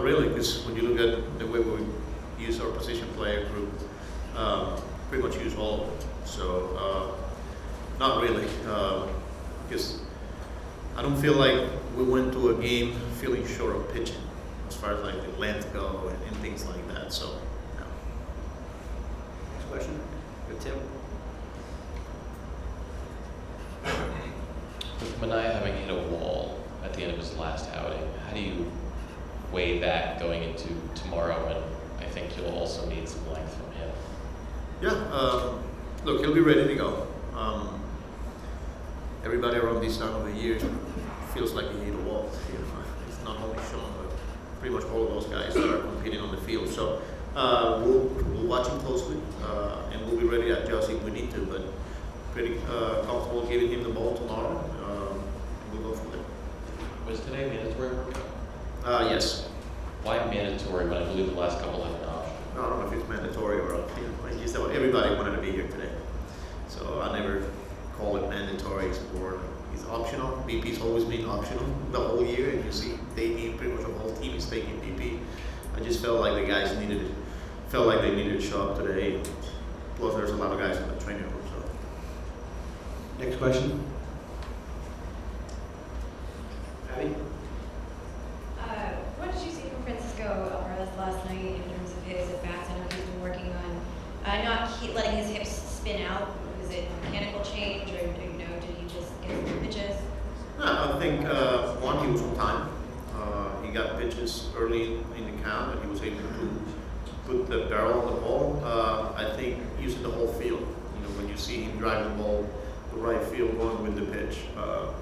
really, because when you look at the way we use our position player group, pretty much use all of it. So not really, because I don't feel like we went to a game feeling short of pitching as far as like the length go and things like that. So, no. Next question. Good, Tim. With Manaea having hit a wall at the end of his last outing, how do you weigh that going into tomorrow? And I think you'll also need some length from him. Yeah, look, he'll be ready to go. Everybody around this time of the year feels like he hit a wall. You know, it's not only Sean, but pretty much all of those guys that are competing on the field. So we'll watch him closely, and we'll be ready to adjust if we need to. But pretty comfortable giving him the ball tomorrow. We'll go from there. Was today mandatory workout? Yes. Why mandatory when I believe the last couple had an option? I don't know if it's mandatory or it's just that everybody wanted to be here today. So I never call it mandatory or it's optional. BP's always been optional the whole year, and you see pretty much the whole team is taking BP. I just felt like the guys they needed to show up today. Plus, there's a lot of guys in the training room. So. Next question. Abby? What did you see from Francisco Alvarez last night in terms of his at-bats? I know he's been working on not letting his hips spin out. Was it a mechanical change, or did he just get some pitches? No, I think one, he was on time. He got pitches early in the count, and he was able to put the barrel on the ball. I think using the whole field. You know, when you see him drive the ball the right field going with the pitch,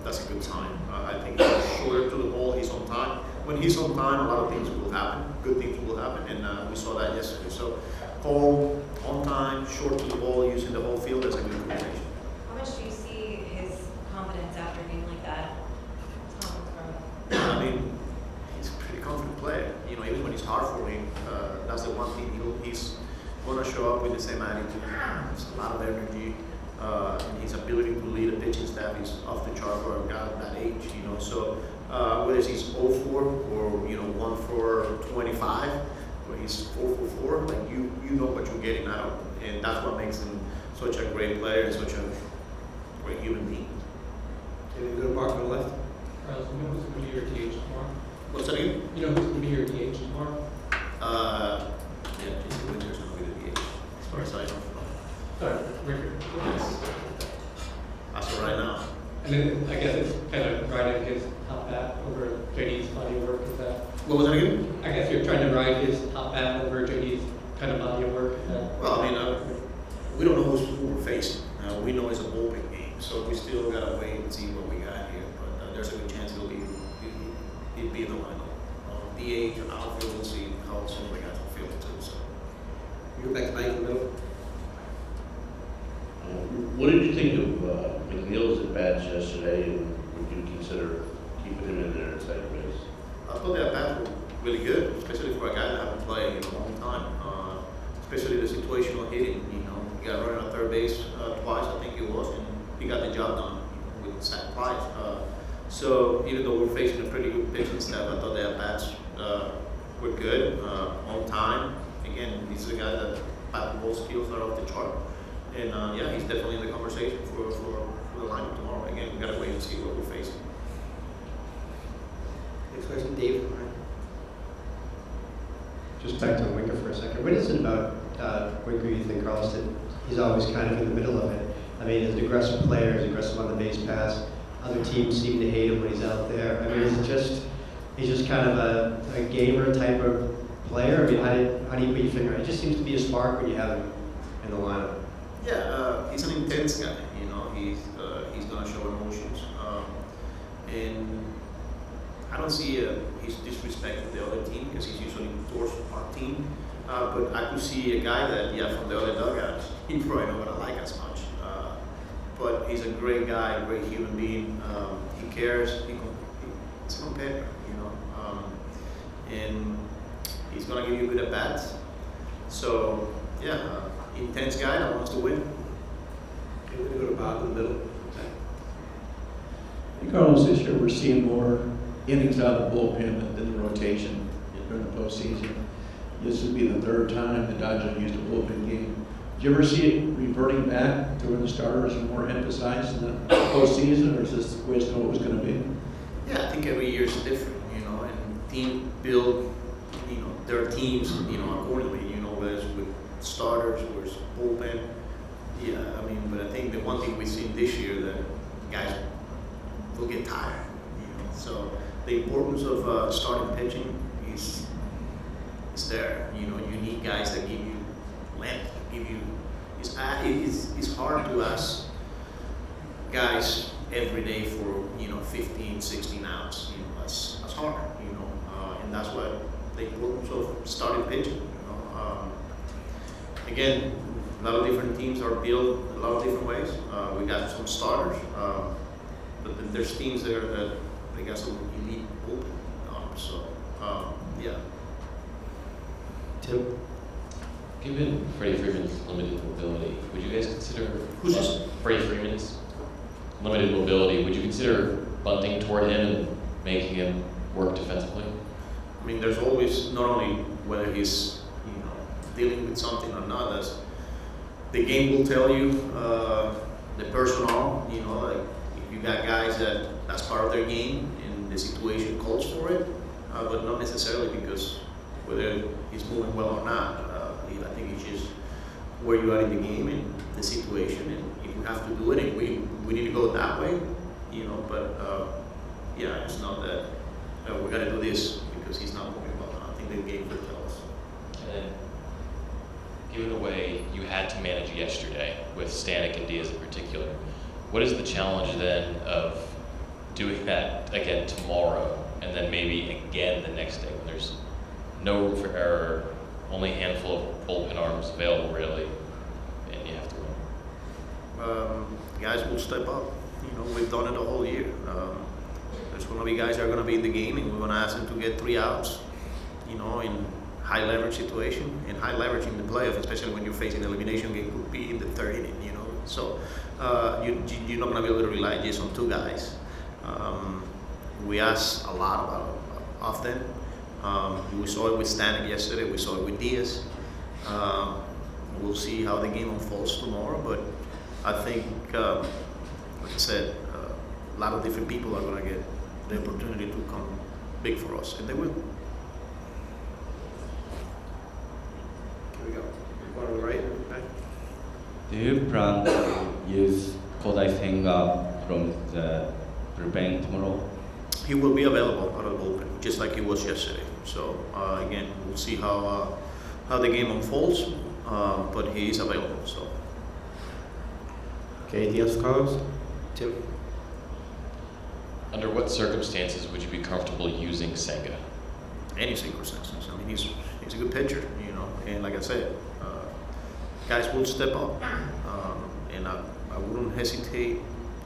that's a good sign. I think he's shorter to the ball. He's on time. When he's on time, a lot of things will happen. Good things will happen, and we saw that yesterday. So, home, on time, short to the ball, using the whole field. That's a good combination. How much do you see his confidence after a game like that? I mean, he's a pretty confident player. You know, even when it's hard for him, that's the one thing he's going to show up with the same attitude. There's a lot of energy, and his ability to lead a pitching staff is off the chart for a guy at that age. You know, so whether he's 0-4 or 1 for 25, or he's 4 for 4, like you know what you're getting out of him, and that's what makes him such a great player and such a great human being. Can we go to Mark on the left? Carlos, you know who's going to be your DH tomorrow? What's that again? You know who's going to be your DH tomorrow? Yeah, Jason Winter's going to be the DH, as far as I know. Sorry, Rickard. Yes. As of right now. And then I guess it's kind of riding his top bat over JD's body of work. Is that? What was that again? I guess you're trying to ride his top bat over JD's kind of body of work. Well, I mean, we don't know who we're facing. We know it's a bullpen game, so we still gotta wait and see what we got here. But there's a good chance he'll be in the lineup. DH or outfield, we'll see how some of the guys will feel it too. So. You go back to Mike in the middle. What did you think of McNeil's at-bats yesterday, and would you consider keeping him in there at second base? I thought the at-bats were really good, especially for a guy that hasn't played in a long time. Especially the situational hitting. He got running on third base twice, I think it was, and he got the job done with sack flies. So even though we're facing a pretty good pitching staff, I thought the at-bats were good, on time. Again, he's a guy that bat ball skills are off the chart. And yeah, he's definitely in the conversation for the lineup tomorrow. Again, we gotta wait and see what we're facing. Next question, Dave. Just back to Winker for a second. What is it about Winker you think, Carlos, that he's always kind of in the middle of it? I mean, as an aggressive player, he's aggressive on the base pass. Other teams seem to hate him when he's out there. I mean, is it just he's just kind of a gamer type of player? I mean, how do you put your finger on it? It just seems to be a spark when you have him in the lineup. Yeah, he's an intense guy. He's gonna show emotions, and I don't see his disrespect to the other team because he's usually towards our team. But I could see a guy that, from the other dugout, he probably not gonna like as much. But he's a great guy, a great human being. He cares. He's a competitor, and he's gonna give you good at bats. So yeah. Intense guy that wants to win. Okay, we're going to go to Bob in the middle. Carlos, this year we're seeing more innings out of the bullpen than the rotation during the postseason. This would be the third time the Dodgers used a bullpen game. Did you ever see it reverting back to where the starters are more emphasized in the postseason, or is this the way it's always going to be? Yeah, I think every year is different, and team build, their teams, accordingly, whether it's with starters or it's bullpen. Yeah, but I think the one thing we've seen this year that guys will get tired, So the importance of starting pitching is there. You need guys that give you length, give you. It's hard to ask guys every day for 15, 16 outs. That's hard. And that's what the importance of starting pitching. Again, a lot of different teams are built a lot of different ways. We got some starters, but then there's teams there that they got some elite bullpen. Yeah. Tim? Given Freddie Freeman's limited mobility, would you guys consider Who's this? Freddie Freeman's limited mobility? Would you consider bunting toward him and making him work defensively? There's always not only whether he's dealing with something or not. That's the game will tell you the personnel. Like if you got guys that's part of their game and the situation calls for it, but not necessarily because whether he's moving well or not. I think it's just where you are in the game and the situation, and if we have to do it, and we need to go that way, But yeah, it's not that we got to do this because he's not moving well. I think the game will tell us. And then, given the way you had to manage yesterday with Stanek and Diaz in particular, what is the challenge then of doing that again tomorrow and then maybe again the next day when there's no room for error, only a handful of bullpen arms available really, and you have to win? Guys will step up. We've done it the whole year. There's going to be guys that are going to be in the game, and we're going to ask them to get 3 outs, in high leverage situation, and high leverage in the playoff, especially when you're facing an elimination game, could be in the 3rd inning, So you're not going to be able to rely just on 2 guys. We ask a lot of them. We saw it with Stanek yesterday. We saw it with Diaz. We'll see how the game unfolds tomorrow, but I think, like I said, a lot of different people are going to get the opportunity to come big for us, and they will. Here we go. One on the right. Okay. Do you plan to use Kodai Senga from the bullpen tomorrow? He will be available out of the bullpen, just like he was yesterday. So again, we'll see how the game unfolds, but he is available. So. Okay, anything else, Carlos? Tim? Under what circumstances would you be comfortable using Senga? Any circumstances. He's a good pitcher, and like I said, guys will step up, and I wouldn't hesitate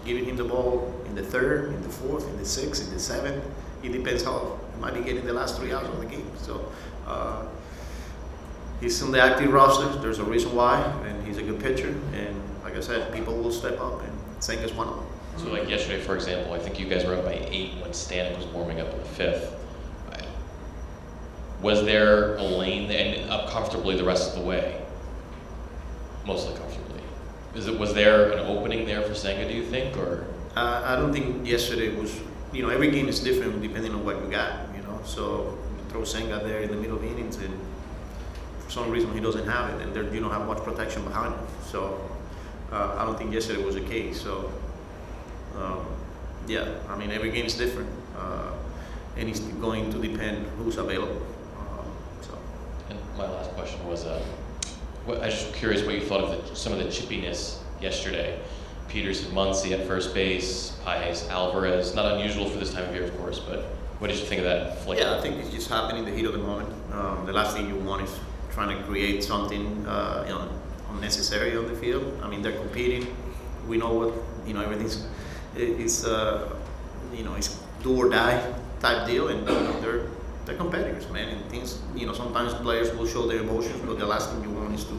giving him the ball in the 3rd, in the 4th, in the 6th, in the 7th. It depends how he might be getting the last 3 hours of the game. So he's on the active roster. There's a reason why, and he's a good pitcher. And like I said, people will step up, and Senga's one of them. So like yesterday, for example, I think you guys were up by 8 when Stanek was warming up in the 5th. Was there a lane and up comfortably the rest of the way? Mostly comfortably. Was there an opening there for Senga, do you think, or? I don't think yesterday was. Every game is different depending on what you got. So you throw Senga there in the middle of the innings, and for some reason he doesn't have it, and there you don't have much protection behind him. So I don't think yesterday was the case. So. Yeah, every game is different, and it's going to depend who's available. And my last question was, I was just curious what you thought of some of the chippiness yesterday. Peterson, Muncy at first base, Paez, Alvarez. Not unusual for this time of year, of course, but what did you think of that flick? Yeah, I think it's just happening in the heat of the moment. The last thing you want is trying to create something unnecessary on the field. They're competing. We know what everything's. It's it's do or die type deal, and they're competitors, man. And things, sometimes players will show their emotions, but the last thing you want is to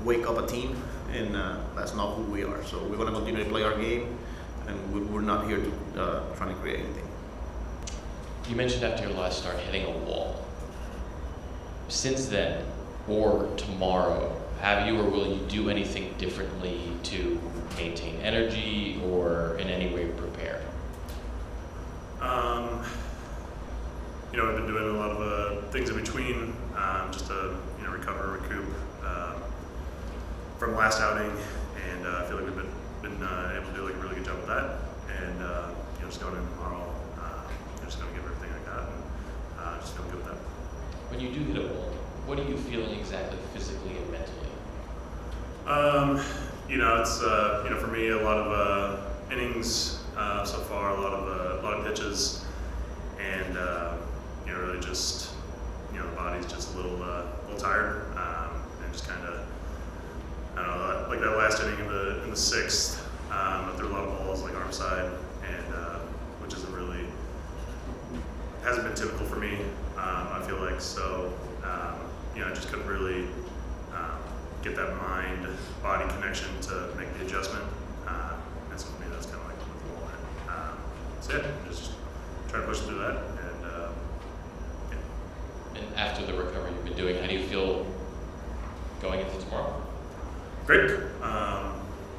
wake up a team, and that's not who we are. So we're going to continue to play our game, and we're not here to try to create anything. You mentioned after your last start hitting a wall. Since then, or tomorrow, have you or will you do anything differently to maintain energy or in any way prepare? I've been doing a lot of things in between, just to recover, recoup from last outing, and I feel like we've been able to do like a really good job with that. And just going in tomorrow, just going to give everything I got, and just feeling good with that. When you do hit a wall, what are you feeling exactly physically and mentally? It's for me a lot of innings so far, a lot of pitches, and really just the body's just a little tired, and just kind of I don't know, like that last inning in the sixth, I threw a lot of balls like arm side, and which hasn't been typical for me. I feel like so. I just couldn't really get that mind-body connection to make the adjustment. And so for me, that's kind of like the moment. So yeah, just trying to push through that. And yeah. And after the recovery you've been doing, how do you feel going into tomorrow? Great.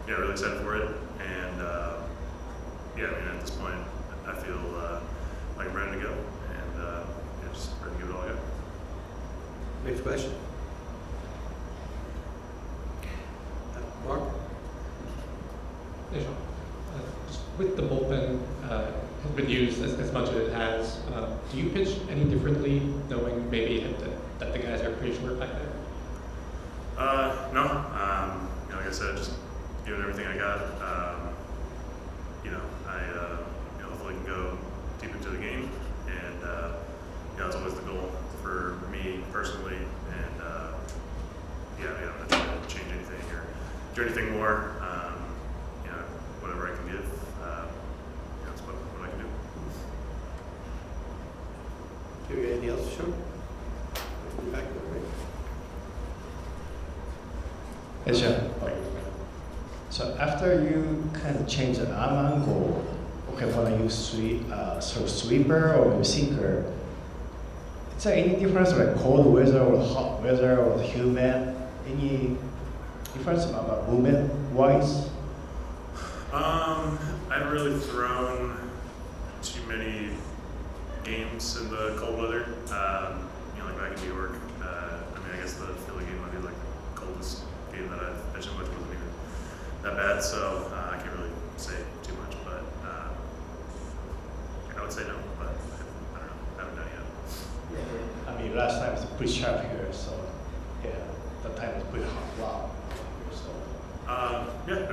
Really excited for it. And at this point, I feel like I'm ready to go. And just ready to give it all I got. Next question. Mark? Yeah, sure. Just with the bullpen has been used as much as it has, do you pitch any differently, knowing maybe that the guys are pretty short back there? No. Like I said, just giving everything I got. I hopefully can go deep into the game, and that's always the goal for me personally. And I'm not trying to change anything or do anything more. Whatever I can give, that's what I can do. Do you have anything else to show? Back to the ring. Yes, sir. So after you kind of change the arm angle, okay, whether you throw sweeper or maybe sinker, is there any difference like cold weather or hot weather or humid? Any difference about movement wise? I haven't really thrown too many games in the cold weather. Like back in New York. I guess the Philly game might be like the coldest game that I've pitched in, which wasn't even that bad. So I can't really say too much, but I would say no. But I don't know. I haven't done it yet. I mean, last time was pretty sharp here, so yeah, that time was pretty hot. Wow. So. Yeah,